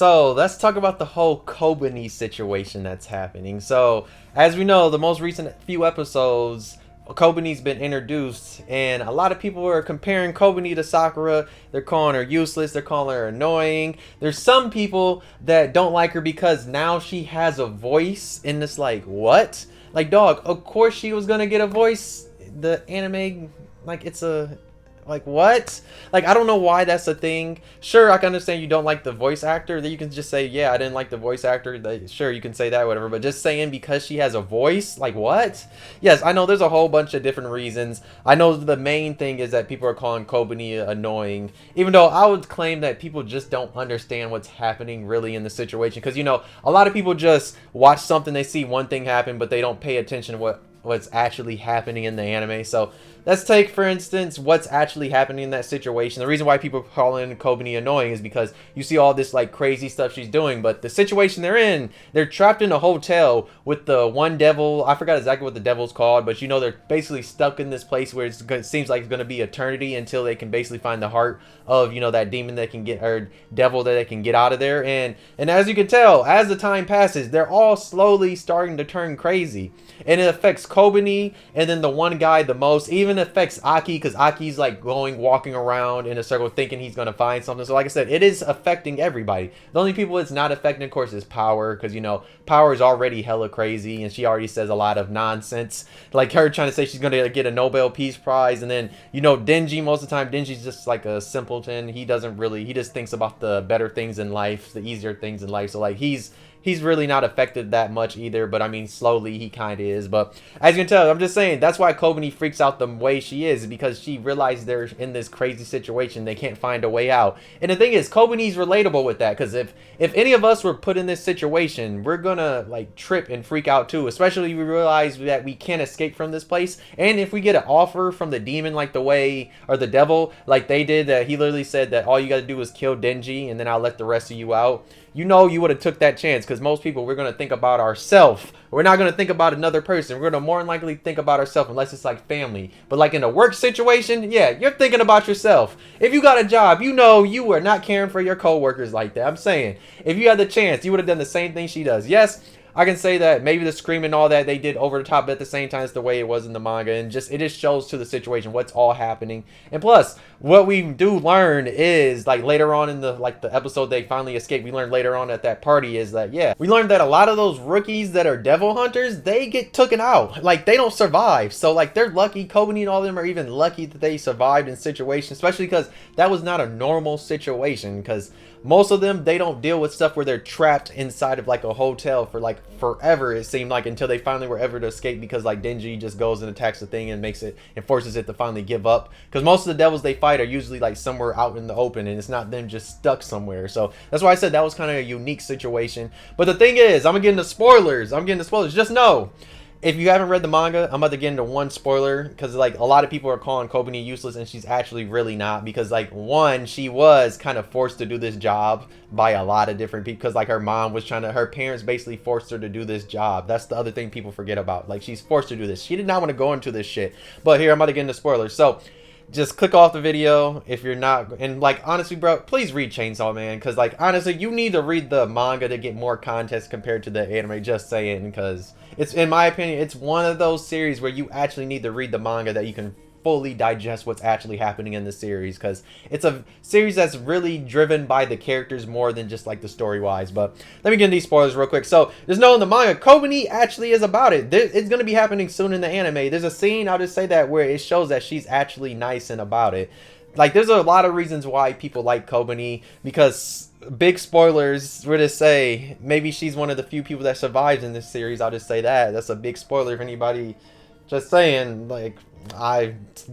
So let's talk about the whole Kobeni situation that's happening. So, as we know, the most recent few episodes, Kobeni's been introduced, and a lot of people are comparing Kobeni to Sakura. They're calling her useless, they're calling her annoying. There's some people that don't like her because now she has a voice, and it's like, what? Like, dog, of course she was gonna get a voice. The anime, like, it's a like, what? Like, I don't know why that's a thing. Sure, I can understand you don't like the voice actor. That you can just say, yeah, I didn't like the voice actor. Sure, you can say that, whatever. But just saying because she has a voice, like, what? Yes, I know there's a whole bunch of different reasons. I know the main thing is that people are calling Kobeni annoying. Even though I would claim that people just don't understand what's happening really in the situation. Because, you know, a lot of people just watch something, they see one thing happen, but they don't pay attention to what's actually happening in the anime. So let's take, for instance, what's actually happening in that situation. The reason why people call in Kobeni annoying is because you see all this like crazy stuff she's doing, but the situation they're in, they're trapped in a hotel with the one devil. I forgot exactly what the devil's called, but you know, they're basically stuck in this place where it seems like it's going to be eternity until they can basically find the heart of, you know, that demon that can get, or devil that they can get out of there. And as you can tell, as the time passes, they're all slowly starting to turn crazy, and it affects Kobeni, and then the one guy the most. Even affects Aki, because Aki's like walking around in a circle thinking he's going to find something. So like I said, it is affecting everybody. The only people it's not affecting, of course, is Power, because, you know, Power is already hella crazy, and she already says a lot of nonsense, like her trying to say she's going to get a Nobel Peace Prize. And then, you know, Denji, most of the time Denji's just like a simpleton. He just thinks about the better things in life, the easier things in life. So like he's really not affected that much either, but I mean, slowly he kind of is. But as you can tell, I'm just saying, that's why Kobeni freaks out the way she is, because she realized they're in this crazy situation. They can't find a way out. And the thing is, Kobeni's relatable with that, because if any of us were put in this situation, we're gonna like trip and freak out too, especially if we realize that we can't escape from this place. And if we get an offer from the demon, like the way, or the devil, like they did, that he literally said that all you gotta do is kill Denji and then I'll let the rest of you out. You know, you would have took that chance, because most people, we're going to think about ourselves. We're not going to think about another person. We're going to more than likely think about ourselves, unless it's like family. But like in a work situation, yeah, you're thinking about yourself. If you got a job, you know you are not caring for your coworkers like that. I'm saying, if you had the chance, you would have done the same thing she does. Yes, I can say that maybe the scream and all that they did over the top, but at the same time it's the way it was in the manga, and it just shows to the situation what's all happening. And plus, what we do learn is, like, later on in the episode they finally escape, we learned later on at that party is that, yeah, we learned that a lot of those rookies that are devil hunters, they get taken out. Like, they don't survive. So like, they're lucky. Kobeni and all of them are even lucky that they survived in situations, especially because that was not a normal situation, because most of them, they don't deal with stuff where they're trapped inside of like a hotel for like forever, it seemed like, until they finally were ever to escape, because like Denji just goes and attacks the thing and makes it and forces it to finally give up, because most of the devils they fight are usually like somewhere out in the open, and it's not them just stuck somewhere. So that's why I said that was kind of a unique situation. But the thing is, I'm getting the spoilers. Just know, if you haven't read the manga, I'm about to get into one spoiler, because like a lot of people are calling Kobeni useless, and she's actually really not, because like, one, she was kind of forced to do this job by a lot of different people, because like her mom was her parents basically forced her to do this job. That's the other thing people forget about. Like, she's forced to do this. She did not want to go into this shit. But here, I'm about to get into spoilers. So just click off the video if you're not, and like, honestly, bro, please read Chainsaw Man, because like, honestly, you need to read the manga to get more context compared to the anime. Just saying, because it's, in my opinion, it's one of those series where you actually need to read the manga that you can fully digest what's actually happening in the series, because it's a series that's really driven by the characters more than just like the story wise. But let me get into these spoilers real quick. So there's no in the manga, Kobeni actually is about it. It's going to be happening soon in the anime. There's a scene, I'll just say that, where it shows that she's actually nice and about it. Like, there's a lot of reasons why people like Kobeni, because big spoilers, we're to say maybe she's one of the few people that survives in this series. I'll just say that. That's a big spoiler if anybody. Just saying, like,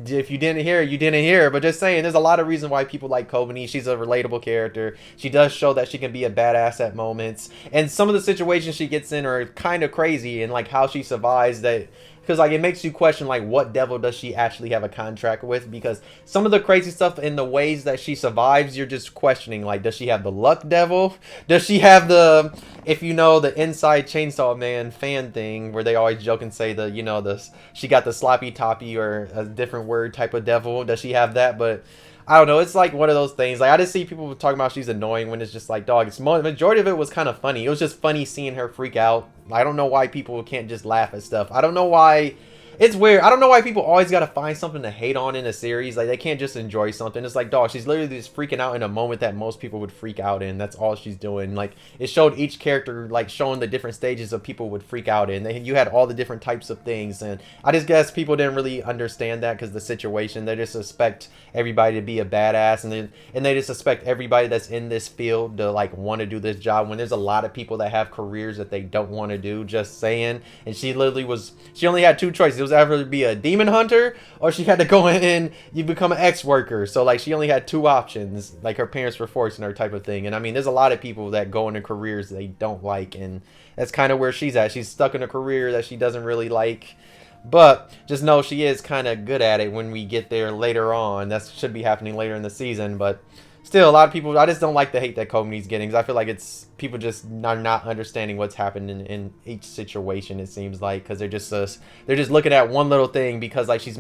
if you didn't hear it, you didn't hear it. But just saying, there's a lot of reasons why people like Kobeni. She's a relatable character. She does show that she can be a badass at moments. And some of the situations she gets in are kind of crazy, and like how she survives that. Because like, it makes you question like, what devil does she actually have a contract with? Because some of the crazy stuff in the ways that she survives, you're just questioning, like, does she have the luck devil? Does she have the, if you know, the inside Chainsaw Man fan thing where they always joke and say the, you know, the, she got the sloppy toppy or a different word type of devil? Does she have that? But I don't know. It's like one of those things. Like I just see people talking about she's annoying when it's just like, dog. It's majority of it was kind of funny. It was just funny seeing her freak out. I don't know why people can't just laugh at stuff. I don't know why. It's weird. I don't know why people always gotta find something to hate on in a series. Like they can't just enjoy something. It's like, dog, she's literally just freaking out in a moment that most people would freak out in. That's all she's doing. Like it showed each character like showing the different stages of people would freak out in. You had all the different types of things, and I just guess people didn't really understand that because the situation. They just expect everybody to be a badass, and they just expect everybody that's in this field to like want to do this job when there's a lot of people that have careers that they don't want to do. Just saying. And she literally was. She only had two choices. It was either be a demon hunter or she had to go in and you become an ex-worker. So like she only had two options. Like her parents were forcing her type of thing. And I mean, there's a lot of people that go into careers they don't like, and that's kind of where she's at. She's stuck in a career that she doesn't really like. But just know she is kind of good at it when we get there later on. That should be happening later in the season. But still, a lot of people, I just don't like the hate that Kobeni's getting. Because I feel like it's people just are not understanding what's happening in each situation. It seems like because they're just looking at one little thing because like she's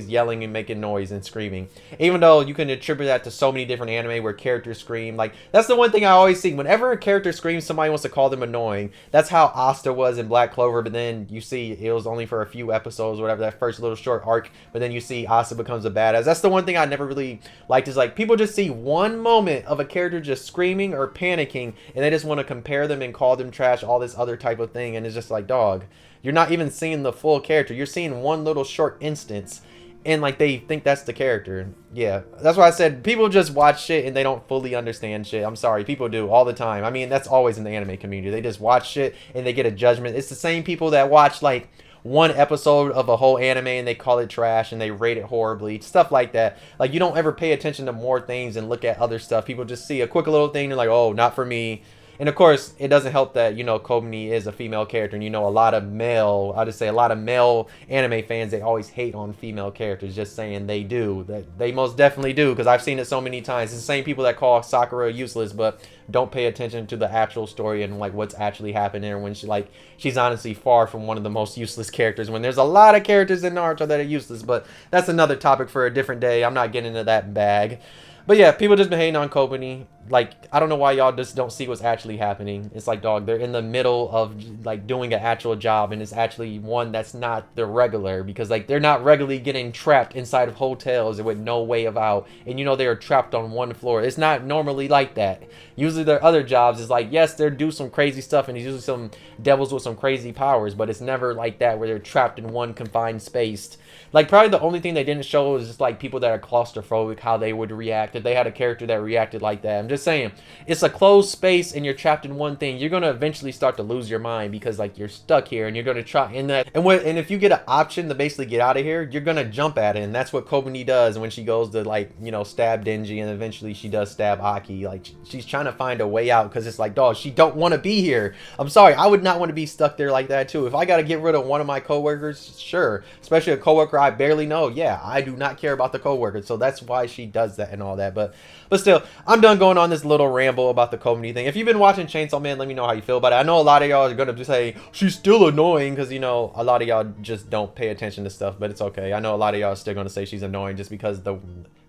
yelling and making noise and screaming. Even though you can attribute that to so many different anime where characters scream. Like that's the one thing I always see. Whenever a character screams, somebody wants to call them annoying. That's how Asta was in Black Clover. But then you see it was only for a few episodes, whatever, that first little short arc. But then you see Asta becomes a badass. That's the one thing I never really liked is like people just see one moment of a character just screaming or panicking and they just want to compare them and call them trash, all this other type of thing, and it's just like, dog, you're not even seeing the full character. You're seeing one little short instance and like they think that's the character. Yeah, that's why I said people just watch shit and they don't fully understand shit. I'm sorry, people do all the time. I mean, that's always in the anime community. They just watch shit and they get a judgment. It's the same people that watch like one episode of a whole anime and they call it trash and they rate it horribly, stuff like that. Like you don't ever pay attention to more things and look at other stuff. People just see a quick little thing and they're like, oh, not for me. And of course, it doesn't help that, you know, Kobeni is a female character. And, you know, a lot of male anime fans, they always hate on female characters. Just saying they do. That they most definitely do, because I've seen it so many times. It's the same people that call Sakura useless, but don't pay attention to the actual story and, like, what's actually happening. When she's honestly far from one of the most useless characters. When there's a lot of characters in Naruto that are useless. But that's another topic for a different day. I'm not getting into that bag. But yeah, people just been hating on Kobeni. Like, I don't know why y'all just don't see what's actually happening. It's like, dog, they're in the middle of, like, doing an actual job, and it's actually one that's not the regular, because, like, they're not regularly getting trapped inside of hotels with no way of out, and, you know, they are trapped on one floor. It's not normally like that. Usually their other jobs is like, yes, they do some crazy stuff, and there's usually some devils with some crazy powers, but it's never like that where they're trapped in one confined space. Like, probably the only thing they didn't show is just, like, people that are claustrophobic, how they would react if they had a character that reacted like that. I'm just saying, it's a closed space and you're trapped in one thing. You're going to eventually start to lose your mind because, like, you're stuck here and you're going to try. And if you get an option to basically get out of here, you're going to jump at it. And that's what Kobeni does when she goes to, like, you know, stab Denji, and eventually she does stab Aki. Like, she's trying to find a way out because it's like, dog, she don't want to be here. I'm sorry, I would not want to be stuck there like that, too. If I got to get rid of one of my coworkers, sure. Especially a coworker I barely know. Yeah, I do not care about the coworker, so that's why she does that and all that. But still, I'm done going on this little ramble about the Kobeni thing. If you've been watching Chainsaw Man, let me know how you feel about it. I know a lot of y'all are gonna just say she's still annoying because, you know, a lot of y'all just don't pay attention to stuff, but it's okay. I know a lot of y'all are still gonna say she's annoying just because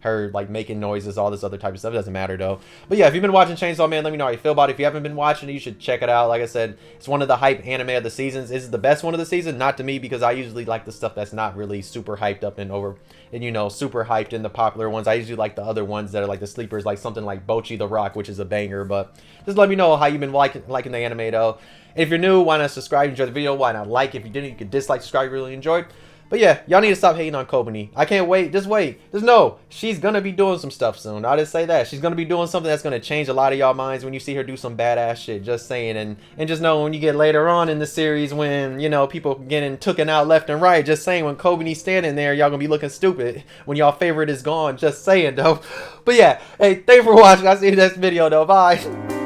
her like making noises, all this other type of stuff. It doesn't matter though. But yeah, if you've been watching Chainsaw Man, let me know how you feel about it. If you haven't been watching it, you should check it out. Like I said, it's one of the hype anime of the seasons. Is it the best one of the season? Not to me, because I usually like the stuff that's not really super hyped up and you know, super hyped in the popular ones. I usually like the other ones that are like the sleepers, like something like Bocchi the Rock, which is a banger. But just let me know how you've been liking the anime though. And if you're new, why not subscribe, enjoy the video, why not like? If you didn't, you could dislike, subscribe, you really enjoyed. But yeah, y'all need to stop hating on Kobeni. I can't wait. Just wait. Just know she's going to be doing some stuff soon. I'll just say that. She's going to be doing something that's going to change a lot of y'all minds when you see her do some badass shit. Just saying. And just know when you get later on in the series when, you know, people getting taken out left and right. Just saying, when Kobeni's standing there, y'all going to be looking stupid when y'all favorite is gone. Just saying, though. But yeah, hey, thanks for watching. I'll see you in the next video, though. Bye.